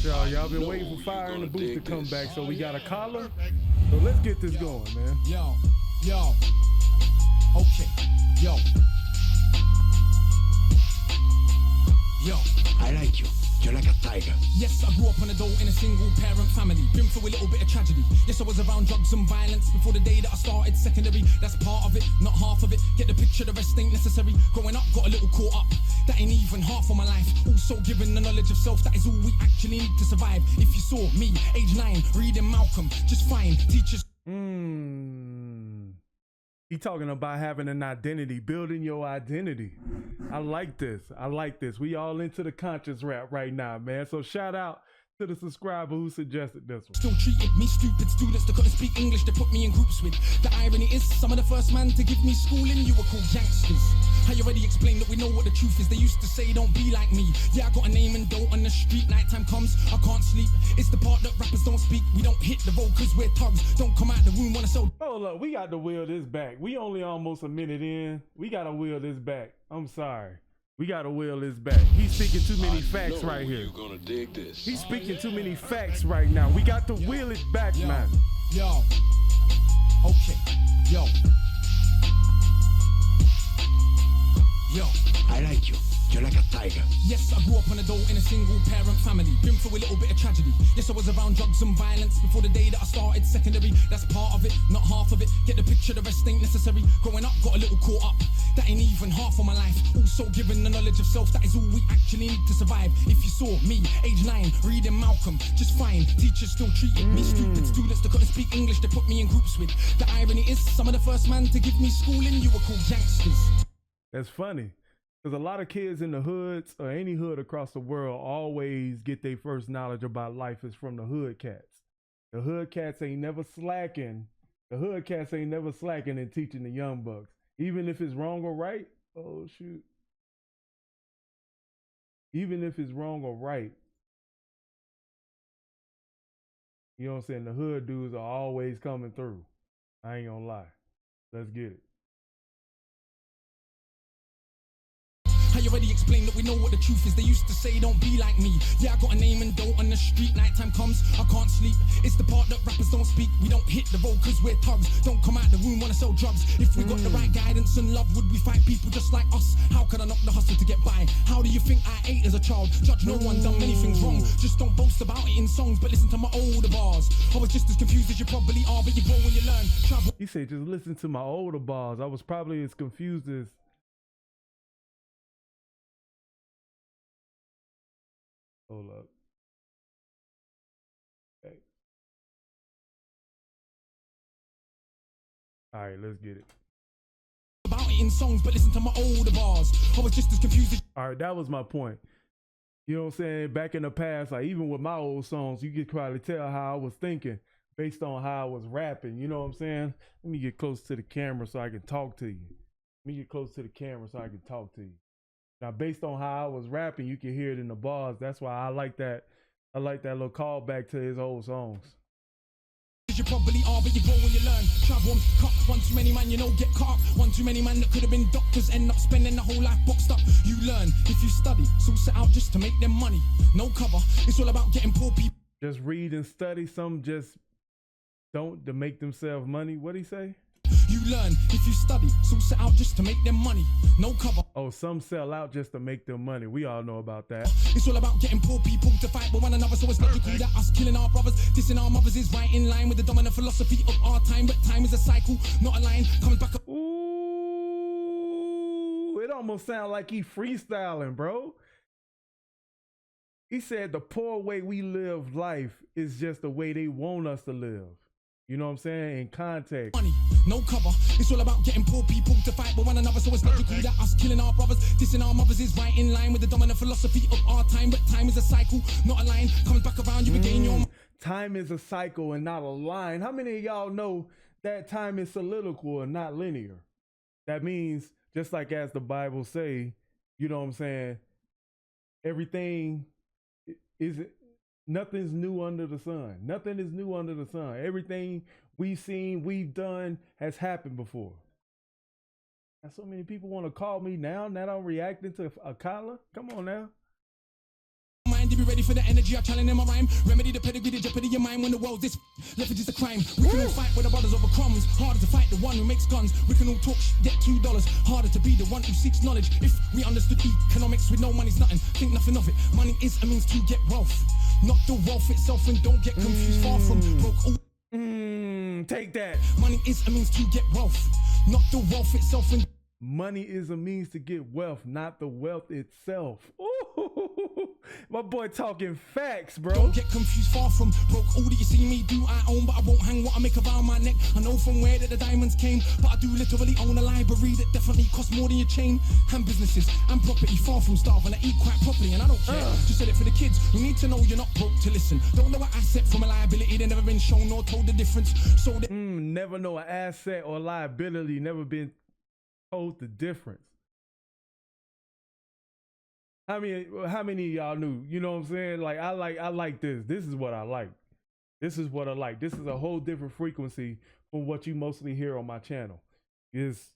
Y'all been waiting for Fire in the Booth to come back, so we got Akala. So let's get this going, man. Yo, okay, yo. I like you. You're like a tiger. Yes, I grew up on a dole in a single parent family. Been through a little bit of tragedy. Yes, I was around drugs and violence before the day that I started secondary. That's part of it, not half of it. Get the picture, the rest ain't necessary. Growing up, got a little caught up. That ain't even half of my life. Also given the knowledge of self, that is all we actually need to survive. If you saw me, age 9, reading Malcolm, just fine. Teachers. He talking about having an identity, building your identity. I like this. I like this. We all into the conscious rap right now, man. So shout out to the subscriber who suggested this one. Still treated me stupid. Students that couldn't speak English, they put me in groups with. The irony is, some of the first man to give me schooling, you were called youngsters. I already explained that we know what the truth is. They used to say, don't be like me. Yeah, I got a name and dough on the street. Nighttime comes, I can't sleep. It's the part that rappers don't speak. We don't hit the road cause we're thugs. Don't come out the room wanna sell. Hold up, we got to wheel this back. We only almost a minute in. We got to wheel this back. I'm sorry. We got to wheel this back. He's speaking too many facts right here. You're gonna dig this. He's speaking too many facts right now. We got to wheel it back, man. Yo, okay, yo. I like you. You're like a tiger. Yes, I grew up on a dole in a single parent family. Been through a little bit of tragedy. Yes, I was around drugs and violence before the day that I started secondary. That's part of it, not half of it. Get the picture, the rest ain't necessary. Growing up, got a little caught up. That ain't even half of my life. Also given the knowledge of self, that is all we actually need to survive. If you saw me, age 9, reading Malcolm, just fine. Teachers still treated me stupid. Students that couldn't speak English, they put me in groups with. The irony is, some of the first man to give me schooling, you were called youngsters. That's funny. Because a lot of kids in the hoods or any hood across the world always get their first knowledge about life is from the hood cats. The hood cats ain't never slacking. The hood cats ain't never slacking in teaching the young bucks. Even if it's wrong or right. Oh, shoot. Even if it's wrong or right. You know what I'm saying? The hood dudes are always coming through. I ain't gonna lie. Let's get it. I already explained that we know what the truth is. They used to say, don't be like me. Yeah, I got a name and dough on the street. Nighttime comes, I can't sleep. It's the part that rappers don't speak. We don't hit the road cause we're thugs. Don't come out the room wanna sell drugs. If we got the right guidance and love, would we fight people just like us? How could I knock the hustle to get by? How do you think I ate as a child? Judge no one, done many things wrong. Just don't boast about it in songs, but listen to my older bars. I was just as confused as you probably are, but you grow when you learn. Travel. He said, just listen to my older bars. I was probably as confused as... Hold up. Okay. All right, let's get it. About it in songs, but listen to my older bars. I was just as confused as... All right, that was my point. You know what I'm saying? Back in the past, like even with my old songs, you could probably tell how I was thinking based on how I was rapping. You know what I'm saying? Let me get close to the camera so I can talk to you. Let me get close to the camera so I can talk to you. Now, based on how I was rapping, you can hear it in the bars. That's why I like that. I like that little callback to his old songs. You probably are, but you grow when you learn. Travel, cut, one too many man, you know, get caught. One too many man that could have been doctors, end up spending the whole life boxed up. You learn if you study, so set out just to make them money. No cover, it's all about getting poor people. Just read and study. Some just don't to make themselves money. What'd he say? You learn if you study, so set out just to make them money. No cover. Oh, some sell out just to make them money. We all know about that. It's all about getting poor people to fight with one another, so it's logical that us killing our brothers, dissing our mothers is right in line with the dominant philosophy of our time. But time is a cycle, not a line. Comes back up. Ooh, it almost sounds like he freestyling, bro. He said the poor way we live life is just the way they want us to live. You know what I'm saying? In context. Money, no cover. It's all about getting poor people to fight with one another, so it's logical that us killing our brothers, dissing our mothers is right in line with the dominant philosophy of our time. But time is a cycle, not a line. Comes back around, you regain your... Time is a cycle and not a line. How many of y'all know that time is cylindrical and not linear? That means, just like as the Bible say, you know what I'm saying, everything is... Nothing's new under the sun. Nothing is new under the sun. Everything we've seen, we've done has happened before. And so many people want to call me now that I'm reacting to Akala. Come on now. Mind if be ready for the energy I challenge in my rhyme. Remedy the pedigree, the jeopardy of mine when the world this leverage is a crime. We can all fight with the brothers over crumbs. Harder to fight the one who makes guns. We can all talk get $2. Harder to be the one who seeks knowledge. If we understood economics with no money's nothing, think nothing of it. Money is a means to get wealth, not the wealth itself, and don't get confused. Far from broke. Take that. Money is a means to get wealth, not the wealth itself. And money is a means to get wealth, not the wealth itself. Ooh, my boy talking facts, bro. Don't get confused. Far from broke. All that you see me do, I own, but I won't hang what I make around my neck. I know from where that the diamonds came, but I do literally own a library that definitely costs more than your chain. And businesses and property, far from starving. I eat quite properly, and I don't care. Just said it for the kids who need to know you're not broke to listen. Don't know an asset from a liability. They never been shown or told the difference. So they never know an asset or liability. Never been told the difference. How many of y'all knew? You know what I'm saying? Like I like this. This is what I like. This is what I like. This is a whole different frequency from what you mostly hear on my channel. Is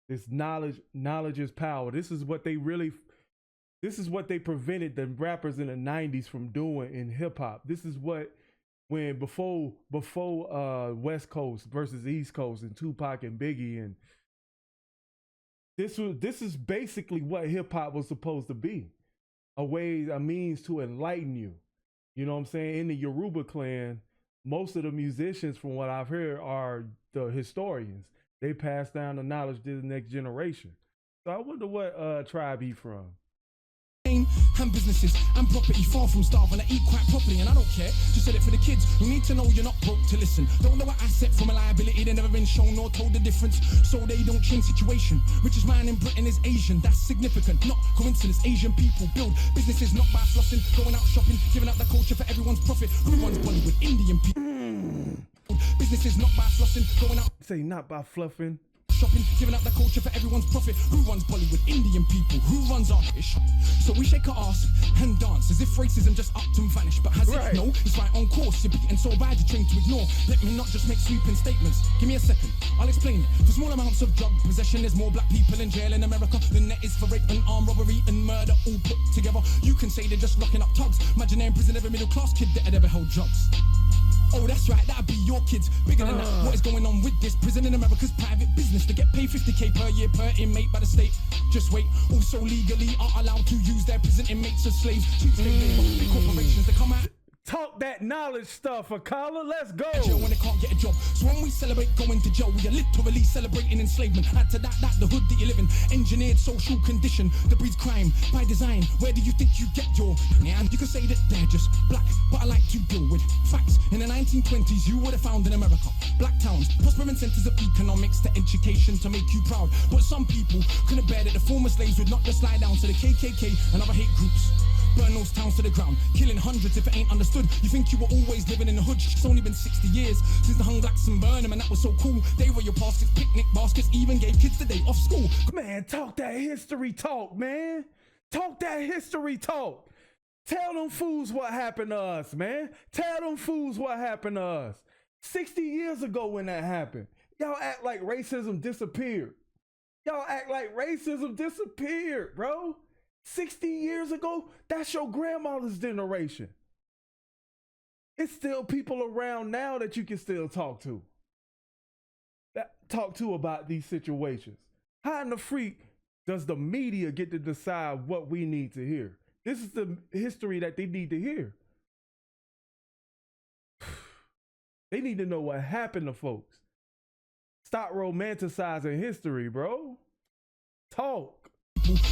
this knowledge is power. This is what they prevented the rappers in the 90s from doing in hip hop. This is what before West Coast versus East Coast and Tupac and Biggie, and this is basically what hip hop was supposed to be. A means to enlighten you. You know what I'm saying? In the Yoruba clan, most of the musicians, from what I've heard, are the historians. They pass down the knowledge to the next generation. So I wonder what tribe he from. And businesses and property, far from starving. I eat quite properly, and I don't care. Just said it for the kids who need to know you're not broke to listen. Don't know an asset from a liability. They never been shown or told the difference, so they don't change situation. Richest man in Britain is Asian. That's significant, not coincidence. Asian people build businesses not by flossing, going out shopping, giving out the culture for everyone's profit. Who runs Bollywood? Indian people. Businesses not by flossing, going out. Say not by fluffing. Shopping, giving out the culture for everyone's profit. Who runs Bollywood? Indian people. Who runs our ish? So we shake our ass and dance as if racism just upped and vanished. But has it? No, it's right on course. You're beaten so bad you're trained to ignore. Let me not just make sweeping statements. Give me a second, I'll explain it. For small amounts of drug possession, there's more black people in jail in America than there is for rape and armed robbery and murder all put together. You can say they're just locking up thugs. Imagine they're in prison, every middle class kid that had ever held drugs. Oh, that's right, that'd be your kids. Bigger than that, what is going on with this? Prison in America's private business. To get paid $50K per year per inmate by the state. Just wait, also legally are allowed to use their prison inmates as slaves. Cheap state labor, big corporations that come out. Talk that knowledge stuff, Akala. Let's go. Jail when they can't get a job. So when we celebrate going to jail, we are literally celebrating enslavement. Add to that the hood that you live in. Engineered social condition that breeds crime by design. Where do you think you get your? Yeah, and you can say that they're just black, but I like to deal with facts. In the 1920s, you would have found in America black towns, prospering centers of economics to education to make you proud. But some people couldn't bear that the former slaves would not just lie down to the KKK and other hate groups. Burn those towns to the ground, killing hundreds if it ain't understood. You think you were always living in the hood? It's only been 60 years since the hung blacks and burned them, and that was so cool. They were your baskets, picnic baskets, even gave kids the day off school. Man, talk that history talk, man. Talk that history talk. Tell them fools what happened to us, man. Tell them fools what happened to us. 60 years ago when that happened, y'all act like racism disappeared. Y'all act like racism disappeared, bro. 60 years ago, that's your grandmother's generation. It's still people around now that you can still talk to about these situations. How in the freak does the media get to decide what we need to hear? This is the history that they need to hear. They need to know what happened to folks. Stop romanticizing history, bro. Talk.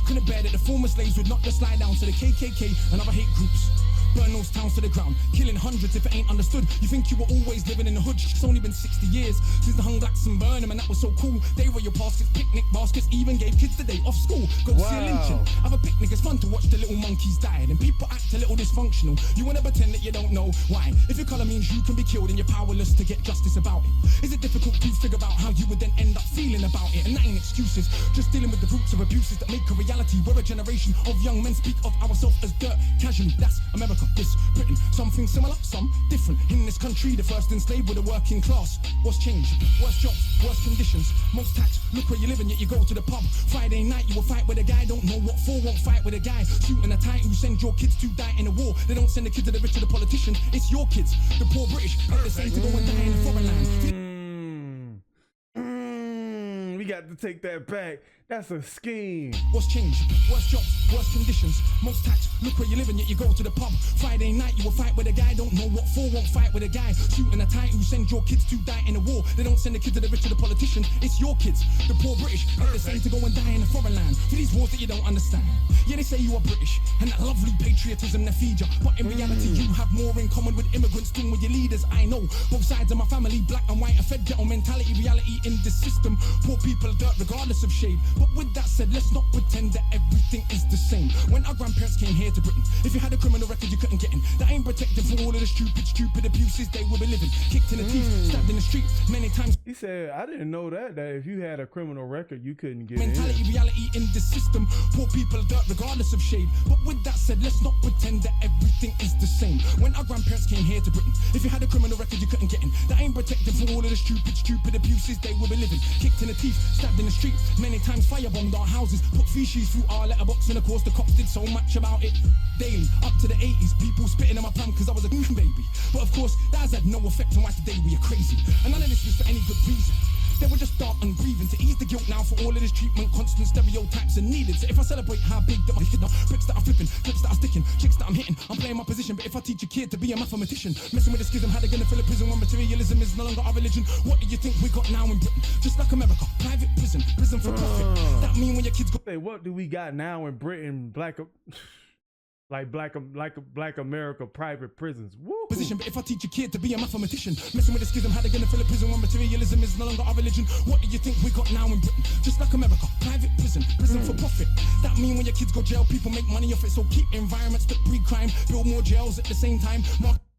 Couldn't bear that the former slaves would not just lie down to the KKK and other hate groups. Burn those towns to the ground, killing hundreds if it ain't understood. You think you were always living in the hood? It's only been 60 years since the hung blacks and burned them, and that was so cool. They were your baskets, picnic baskets, even gave kids the day off school. Go see a lynching, have a picnic, it's fun to watch the little monkeys die. And people act a little dysfunctional. You wanna pretend that you don't know why. If your color means you can be killed and you're powerless to get justice about it, is it difficult to figure out how you would then end up feeling about it? And that ain't excuses, just dealing with the roots of abuses that make a reality. We're a generation of young men speak of ourselves as dirt casually. That's America. America, this Britain. Something similar, some different. In this country, the first enslaved were the working class. What's changed? Worse jobs, worse conditions, most tax. Look where you live and yet you go to the pub. Friday night you will fight with a guy, don't know what for, won't fight with a guy. Shooting a tight who send your kids to die in a war. They don't send the kids to the rich or the politician. It's your kids, the poor British, like the same to go and die in a foreign land. We got to take that back. That's a scheme. What's changed? Worse jobs, worse conditions, most tax. Look where you live and yet you go to the pub. Friday night you will fight with a guy, don't know what for, won't fight with a guy. Shooting a tight who send your kids to die in a war. They don't send the kids to the rich or the politician. It's your kids, the poor British, like the same to go and die in a foreign land. For these wars that you don't understand. Yeah, they say you are British and that lovely patriotism they feed you, but in reality you have more in common with immigrants than with your leaders. I know both sides of my family, black and white, a fed ghetto mentality, reality in this system. Poor people dirt regardless of shade. But with that said, let's not pretend that everything is the same. When our grandparents came here to Britain, if you had a criminal record you couldn't get in. That ain't protected from all of the stupid abuses they will be living. Kicked in the teeth, stabbed in the street many times. He said, I didn't know that if you had a criminal record you couldn't get Mentality, in. reality in the system. Poor people dirt regardless of shade. But with that said, let's not pretend that everything is the same. When our grandparents came here to Britain, if you had a criminal record you couldn't get in. That ain't protected from all of the stupid abuses they will be living. Kicked in the teeth, stabbed in the street many times, firebombed our houses, put feces through our letterbox, and of course the cops did so much about it. Daily, up to the 80s, people spitting in my palm because I was a baby. But of course, that has had no effect on why today we are crazy. And none of this was for any good reason. They were just dark and grieving to ease the guilt now for all of this treatment, constant stereotypes are needed. So if I celebrate how big that my kid are, bricks that are flipping, clips that are sticking, chicks that I'm hitting, I'm playing my position. But if I teach a kid to be a mathematician, messing with the schism, how they gonna fill a prison when materialism is no longer our religion? What do you think we got now in Britain? Just like America, private prison, prison for profit. That mean when your kids go. Say, what do we got now in Britain? Black America private prisons. Woo. Position, but if I teach a kid to be a mathematician, messing with the schism, how they gonna fill a prison when materialism is no longer our religion? What do you think we got now in Britain? Just like America, private prison, prison for profit. That mean when your kids go jail, people make money off it. So keep environments that breed crime, build more jails at the same time.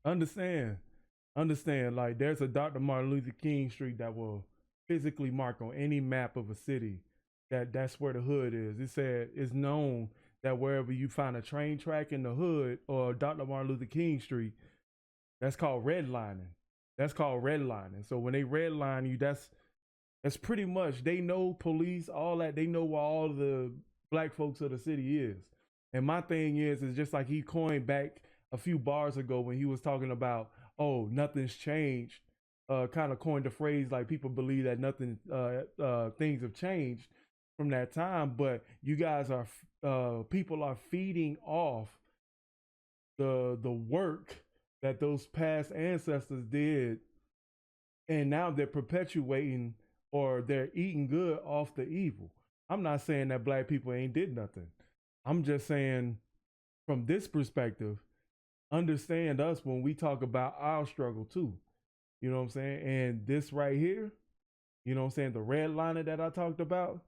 Understand. Like there's a Dr. Martin Luther King Street that will physically mark on any map of a city that's where the hood is. It said it's known that wherever you find a train track in the hood or Dr. Martin Luther King Street, that's called redlining. So when they redline you, that's pretty much, they know police, all that, they know where all the black folks of the city is. And my thing is just like he coined back a few bars ago when he was talking about, oh, nothing's changed, kind of coined the phrase like people believe that nothing, things have changed from that time, but you guys are, people are feeding off the work that those past ancestors did, and now they're perpetuating or they're eating good off the evil. I'm not saying that black people ain't did nothing. I'm just saying from this perspective, understand us when we talk about our struggle too. You know what I'm saying? And this right here, you know what I'm saying, the redliner that I talked about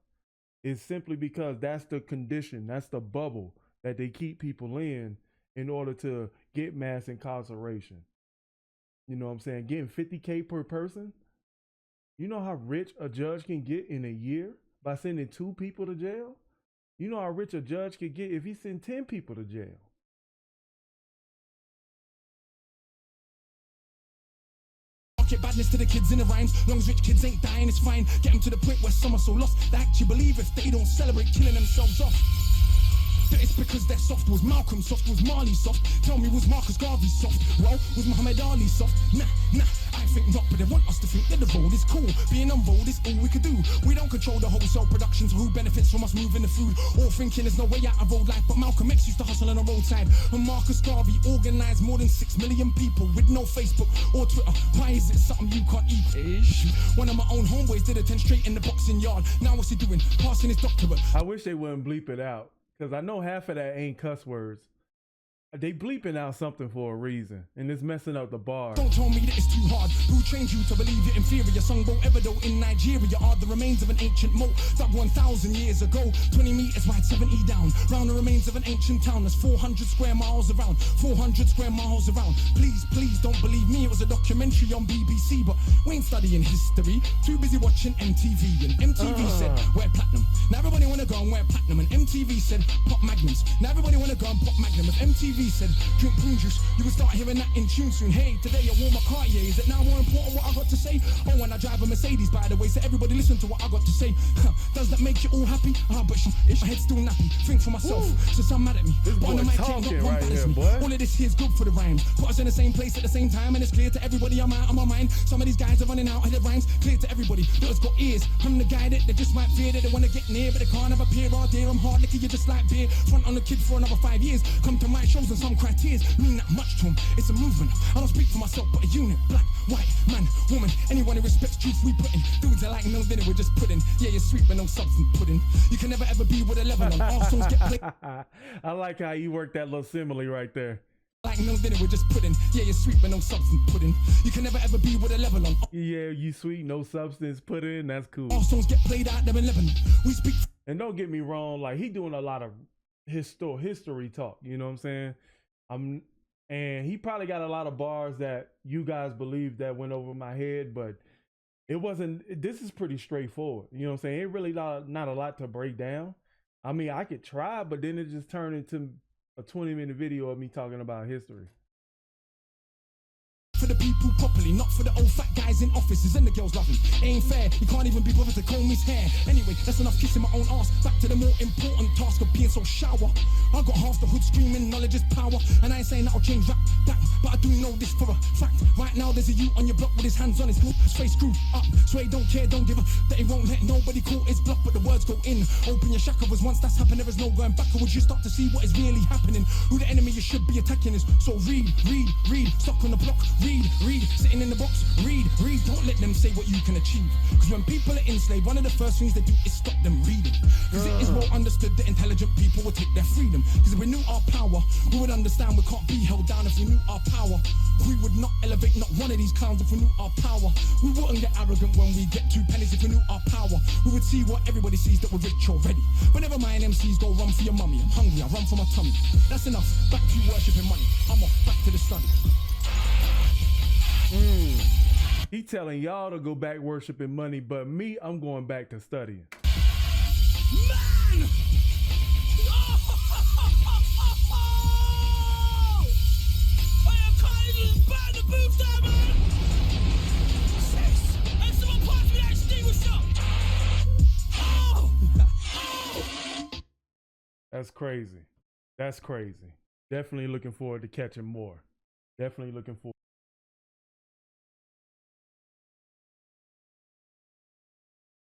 is simply because that's the condition, that's the bubble that they keep people in order to get mass incarceration. You know what I'm saying? Getting $50K per person. You know how rich a judge can get in a year by sending 2 people to jail? You know how rich a judge could get if he sent 10 people to jail? Get badness to the kids in the rhymes. Long as rich kids ain't dying, it's fine. Get them to the point where some are so lost they actually believe if they don't celebrate killing themselves off. That it's because they're soft. Was Malcolm soft? Was Marley soft? Tell me, was Marcus Garvey soft? Well, was Muhammad Ali soft? Nah, I think not, but they want us to think that the vote is cool. Being on vote is all we could do. We don't control the wholesale production, so who benefits from us moving the food? All thinking there's no way out of old life, but Malcolm X used to hustle on the roadside. And Marcus Garvey organized more than 6 million people with no Facebook or Twitter. Why is it something you can't eat? One of my own homeboys did a 10 straight in the boxing yard. Now what's he doing? Passing his doctorate. I wish they wouldn't bleep it out, because I know half of that ain't cuss words. They bleeping out something for a reason, and it's messing up the bar. Don't tell me that it's too hard. Who trained you to believe you're inferior? Songboat Eberdo in Nigeria are the remains of an ancient moat dug 1,000 years ago. 20 meters wide, 70 down. Round the remains of an ancient town that's 400 square miles around. 400 square miles around. Please don't believe me. It was a documentary on BBC, but we ain't studying history. Too busy watching MTV, and MTV said wear platinum. Now everybody wanna go and wear platinum, and MTV said pop magnums. Now everybody wanna go and pop magnum. If MTV FITB said, drink green juice, you will start hearing that in tune soon. Hey, today I wore my Cartier, is it now more important what I got to say? Oh, and I drive a Mercedes, by the way, so everybody listen to what I got to say. Does that make you all happy? But my head's still nappy, think for myself, so some mad at me. This But on boy the mic, talking not one right bad as here, me. boy. All of this here's good for the rhymes. Put us in the same place at the same time, and it's clear to everybody I'm out of my mind. Some of these guys are running out of their rhymes, clear to everybody that has got ears. I'm the guy that they just might fear, that they wanna get near, but they can't have a peer. Oh dear, I'm hard liquor, you just like beer. Front on the kid for another 5 years. Come to my shows and some criteria mean that much to him. It's a movement. I don't speak for myself, but a unit. Black, white, man, woman. Anyone who respects truth, we put in. Dudes are like no dinner, we're just pudding. Yeah, you're sweet, but no substance pudding. You can never ever be with a level on. All songs get played. I like how you worked that little simile right there. Like no dinner, we're just pudding. Yeah, you're sweet, but no substance pudding. You can never ever be with a level on. Yeah, you sweet, no substance put in. That's cool. All songs get played out there in Lebanon. We speak. And don't get me wrong, like he doing a lot of history talk. You know what I'm saying? And he probably got a lot of bars that you guys believe that went over my head, but it wasn't. This is pretty straightforward. You know what I'm saying? It really not a lot to break down. I mean, I could try, but then it just turned into a 20-minute video of me talking about history. For the people properly, not for the old fat guys in offices and the girls love him. Ain't fair, he can't even be bothered to comb his hair. Anyway, that's enough kissing my own ass. Back to the more important task of being so shower. I got half the hood screaming, knowledge is power. And I ain't saying that'll change rap, that, but I do know this for a fact. Right now there's a youth on your block with his hands on his face screwed up. So he don't care, don't give a that he won't let nobody call his bluff, but the words go in. Open your chakras once that's happened, there is no going back. Or would you start to see what is really happening? Who the enemy you should be attacking is. So read, stock on the block, read, sitting in the box, read, don't let them say what you can achieve. Because when people are enslaved, one of the first things they do is stop them reading. Because it is well understood that intelligent people will take their freedom. Because if we knew our power, we would understand we can't be held down. If we knew our power, we would not elevate not one of these clowns. If we knew our power, we wouldn't get arrogant when we get 2 pennies. If we knew our power, we would see what everybody sees, that we're rich already. But never mind, MCs go run for your mummy. I'm hungry, I run for my tummy. That's enough, back to worshipping money. I'm off, back to the study. He telling y'all to go back worshiping money, but me, I'm going back to studying. Man! I can't even burn the booth down, man! And someone pass me that extinguisher! That's crazy. That's crazy. Definitely looking forward to catching more. Definitely looking forward.